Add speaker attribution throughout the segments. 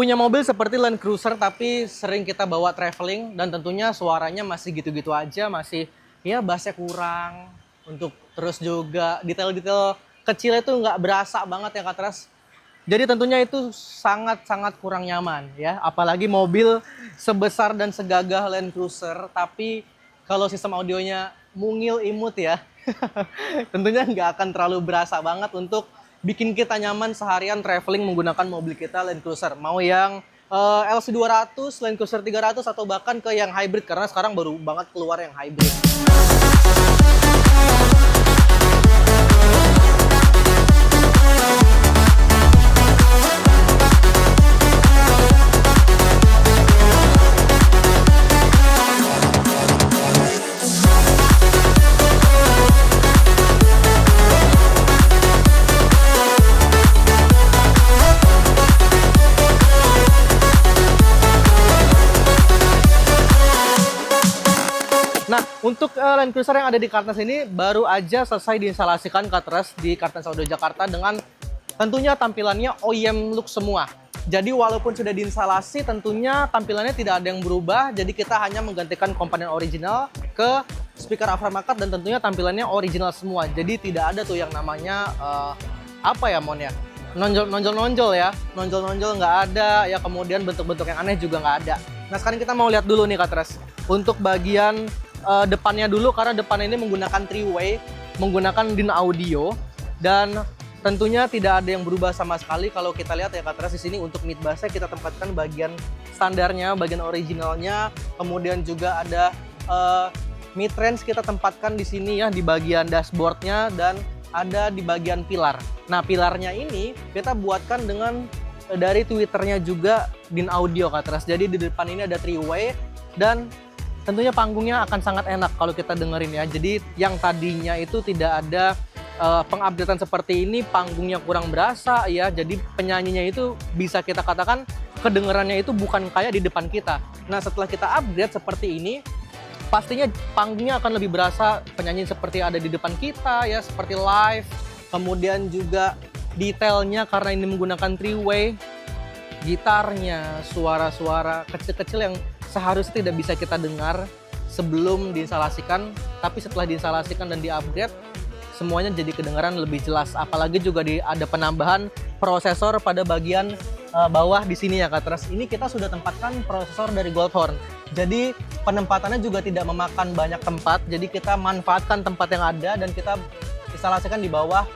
Speaker 1: Punya mobil seperti Land Cruiser tapi sering kita bawa traveling dan tentunya suaranya masih gitu-gitu aja, masih ya bassnya kurang. Untuk terus juga detail-detail kecil itu nggak berasa banget ya Kak Tras. Jadi tentunya itu sangat-sangat kurang nyaman ya. Apalagi mobil sebesar dan segagah Land Cruiser tapi kalau sistem audionya mungil imut ya. Tentunya nggak akan terlalu berasa banget untuk bikin kita nyaman seharian traveling menggunakan mobil kita Land Cruiser. Mau yang LC200, Land Cruiser 300 atau bahkan ke yang hybrid karena sekarang baru banget keluar yang hybrid. Nah, untuk Land Cruiser yang ada di Kartens ini baru aja selesai diinstalasikan Kak Tras di Kartens Audio Jakarta dengan tentunya tampilannya OEM look semua. Jadi walaupun sudah diinstalasi tentunya tampilannya tidak ada yang berubah. Jadi kita hanya menggantikan komponen original ke speaker aftermarket dan tentunya tampilannya original semua. Jadi tidak ada tuh yang namanya apa ya Mon ya? Nonjol-nonjol ya. Nonjol-nonjol nggak ada ya, kemudian bentuk-bentuk yang aneh juga nggak ada. Nah, sekarang kita mau lihat dulu nih Kak Tras. Untuk bagian depannya dulu karena depan ini menggunakan 3-way, menggunakan DIN audio dan tentunya tidak ada yang berubah sama sekali. Kalau kita lihat ya Kak Tras di sini untuk mid bassnya kita tempatkan bagian standarnya, bagian originalnya, kemudian juga ada mid range kita tempatkan di sini ya di bagian dashboardnya dan ada di bagian pilar. Nah pilarnya ini kita buatkan dengan dari tweeternya juga DIN audio Kak Tras. Jadi di depan ini ada 3-way dan tentunya panggungnya akan sangat enak kalau kita dengerin ya. Jadi yang tadinya itu tidak ada pengupdatean seperti ini, panggungnya kurang berasa ya. Jadi penyanyinya itu bisa kita katakan kedengarannya itu bukan kayak di depan kita. Nah setelah kita upgrade seperti ini, pastinya panggungnya akan lebih berasa penyanyi seperti ada di depan kita ya, seperti live. Kemudian juga detailnya karena ini menggunakan 3-way, gitarnya, suara-suara kecil-kecil yang seharusnya tidak bisa kita dengar sebelum diinstalasikan, tapi setelah diinstalasikan dan di-upgrade semuanya jadi kedengaran lebih jelas. Apalagi juga ada penambahan prosesor pada bagian bawah di sini ya Kak Tras. Ini kita sudah tempatkan prosesor dari Goldhorn. Jadi penempatannya juga tidak memakan banyak tempat. Jadi kita manfaatkan tempat yang ada dan kita instalasikan di bawah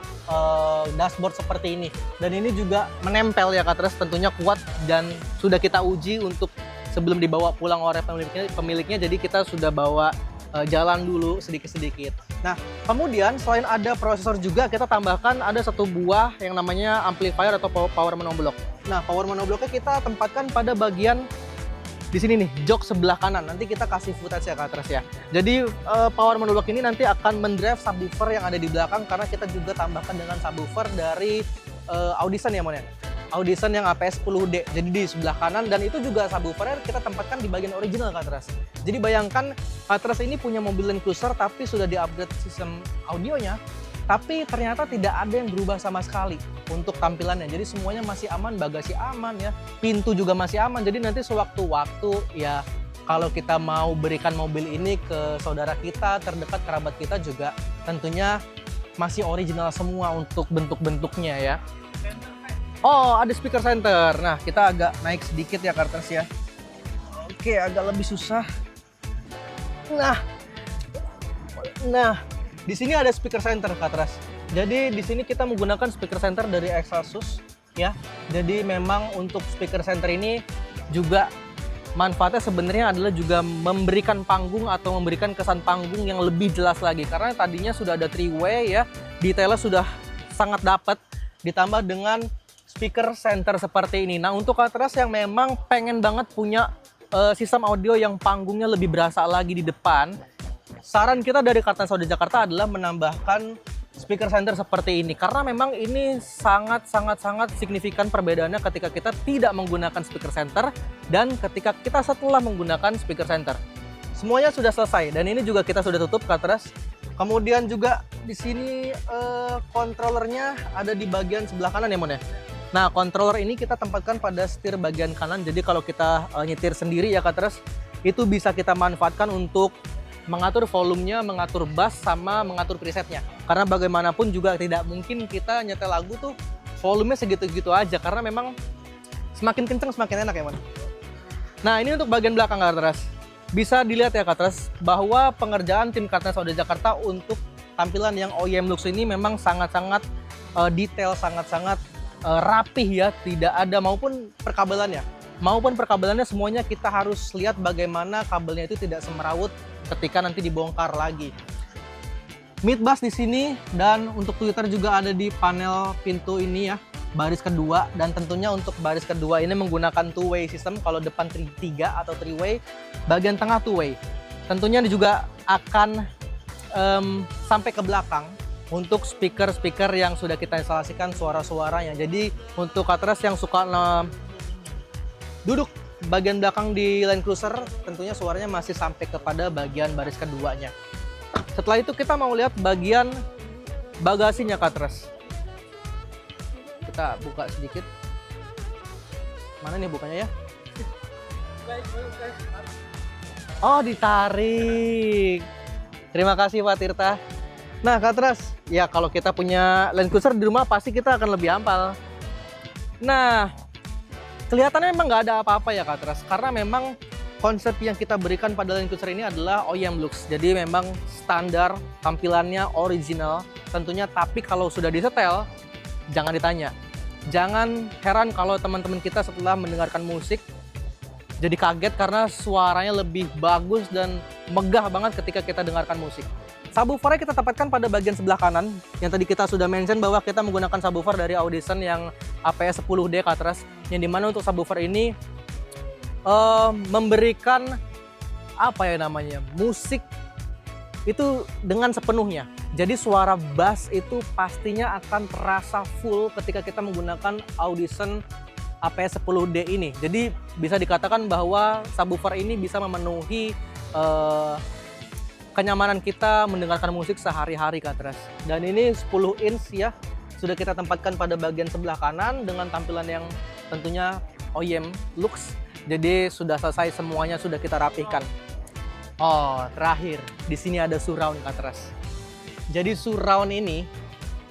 Speaker 1: dashboard seperti ini. Dan ini juga menempel ya Kak Tras, tentunya kuat dan sudah kita uji untuk sebelum dibawa pulang oleh pemiliknya, jadi kita sudah bawa jalan dulu sedikit-sedikit. Nah, kemudian selain ada prosesor juga kita tambahkan ada satu buah yang namanya amplifier atau power monoblock. Nah, power monoblocknya kita tempatkan pada bagian di sini nih, jok sebelah kanan. Nanti kita kasih footage ya Kak Tras ya. Jadi power monoblock ini nanti akan mendrive subwoofer yang ada di belakang karena kita juga tambahkan dengan subwoofer dari Audison ya Mon ya. Audison yang APS 10D, jadi di sebelah kanan dan itu juga subwoofernya kita tempatkan di bagian original Kak Tras. Jadi bayangkan Kak Tras ini punya mobil Land Cruiser tapi sudah di-upgrade sistem audionya, tapi ternyata tidak ada yang berubah sama sekali untuk tampilannya. Jadi semuanya masih aman, bagasi aman ya, pintu juga masih aman. Jadi nanti sewaktu-waktu ya kalau kita mau berikan mobil ini ke saudara kita, terdekat kerabat kita juga tentunya masih original semua untuk bentuk-bentuknya ya. Oh, ada speaker center. Nah, kita agak naik sedikit ya Kak Tras ya. Oke, agak lebih susah. Nah, di sini ada speaker center Kak Tras. Jadi di sini kita menggunakan speaker center dari Exasus ya. Jadi memang untuk speaker center ini juga manfaatnya sebenarnya adalah juga memberikan panggung atau memberikan kesan panggung yang lebih jelas lagi. Karena tadinya sudah ada 3-way ya, detailnya sudah sangat dapat ditambah dengan speaker center seperti ini. Nah untuk Kak Tras yang memang pengen banget punya sistem audio yang panggungnya lebih berasa lagi di depan, saran kita dari Kartens Audio Jakarta adalah menambahkan speaker center seperti ini. Karena memang ini sangat signifikan perbedaannya ketika kita tidak menggunakan speaker center dan ketika kita setelah menggunakan speaker center. Semuanya sudah selesai dan ini juga kita sudah tutup Kak Tras. Kemudian juga di sini controllernya ada di bagian sebelah kanan ya Mon ya. Nah, controller ini kita tempatkan pada setir bagian kanan. Jadi kalau kita nyetir sendiri ya Katras, itu bisa kita manfaatkan untuk mengatur volumenya, mengatur bass, sama mengatur presetnya. Karena bagaimanapun juga tidak mungkin kita nyetel lagu tuh volumenya segitu-gitu aja. Karena memang semakin kenceng semakin enak ya, Man. Nah, ini untuk bagian belakang Katras. Bisa dilihat ya Katras, bahwa pengerjaan tim Kartens Audio Jakarta untuk tampilan yang OEM Lux ini memang sangat-sangat detail, sangat-sangat rapih ya, tidak ada maupun perkabelannya semuanya kita harus lihat bagaimana kabelnya itu tidak semerawut ketika nanti dibongkar lagi. Mid bass di sini, dan untuk tweeter juga ada di panel pintu ini ya, baris kedua, dan tentunya untuk baris kedua ini menggunakan two way system. Kalau depan 3 atau 3 way, bagian tengah 2 way. Tentunya ini juga akan sampai ke belakang untuk speaker-speaker yang sudah kita instalasikan suara-suaranya. Jadi untuk Katras yang suka duduk bagian belakang di Land Cruiser, tentunya suaranya masih sampai kepada bagian baris keduanya. Setelah itu kita mau lihat bagian bagasinya Katras. Kita buka sedikit. Mana nih bukanya ya? Oh, ditarik. Terima kasih Pak Tirta. Nah Katras, ya kalau kita punya Land Cruiser di rumah pasti kita akan lebih ampal. Nah, kelihatannya memang nggak ada apa-apa ya Katras, karena memang konsep yang kita berikan pada Land Cruiser ini adalah OEM Lux. Jadi memang standar, tampilannya original tentunya, tapi kalau sudah disetel, jangan ditanya. Jangan heran kalau teman-teman kita setelah mendengarkan musik jadi kaget karena suaranya lebih bagus dan megah banget ketika kita dengarkan musik. Subwoofernya kita tempatkan pada bagian sebelah kanan. Yang tadi kita sudah mention bahwa kita menggunakan subwoofer dari Audition yang APS 10D Katras. Yang dimana untuk subwoofer ini memberikan musik itu dengan sepenuhnya. Jadi suara bass itu pastinya akan terasa full ketika kita menggunakan Audition APS 10D ini. Jadi bisa dikatakan bahwa subwoofer ini bisa memenuhi kenyamanan kita mendengarkan musik sehari-hari Katras. Dan ini 10 inch ya, sudah kita tempatkan pada bagian sebelah kanan dengan tampilan yang tentunya OEM Lux. Jadi sudah selesai semuanya, sudah kita rapihkan. Oh, terakhir di sini ada surround Katras. Jadi surround ini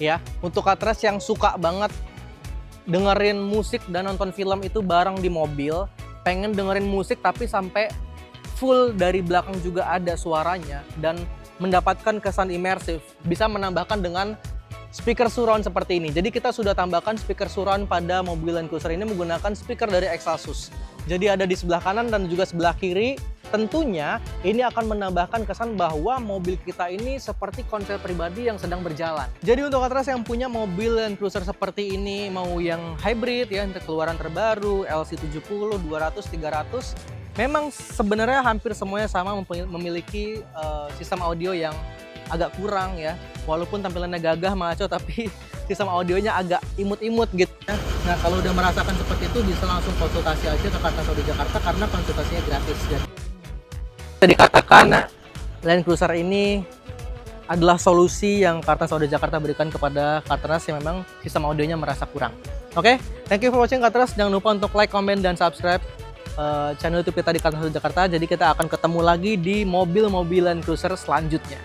Speaker 1: ya, untuk Katras yang suka banget dengerin musik dan nonton film itu bareng di mobil, pengen dengerin musik tapi sampai full dari belakang juga ada suaranya dan mendapatkan kesan imersif, bisa menambahkan dengan speaker surround seperti ini. Jadi kita sudah tambahkan speaker surround pada mobil Land Cruiser ini menggunakan speaker dari Excelsus. Jadi ada di sebelah kanan dan juga sebelah kiri. Tentunya ini akan menambahkan kesan bahwa mobil kita ini seperti konser pribadi yang sedang berjalan. Jadi untuk Katras yang punya mobil Land Cruiser seperti ini, mau yang hybrid ya, untuk keluaran terbaru, LC70, 200, 300, memang sebenarnya hampir semuanya sama memiliki sistem audio yang agak kurang ya. Walaupun tampilannya gagah maco, tapi sistem audionya agak imut-imut gitu. Nah kalau udah merasakan seperti itu bisa langsung konsultasi aja ke Kartens Audio Jakarta karena konsultasinya gratis. Jadi bisa dikatakan Land Cruiser ini adalah solusi yang Kartens Audio Jakarta berikan kepada Kartens yang memang sistem audionya merasa kurang. Oke, thank you for watching Kartens. Jangan lupa untuk like, comment, dan subscribe channel YouTube kita di Kartens Audio Jakarta. Jadi kita akan ketemu lagi di mobil-mobil Land Cruiser selanjutnya.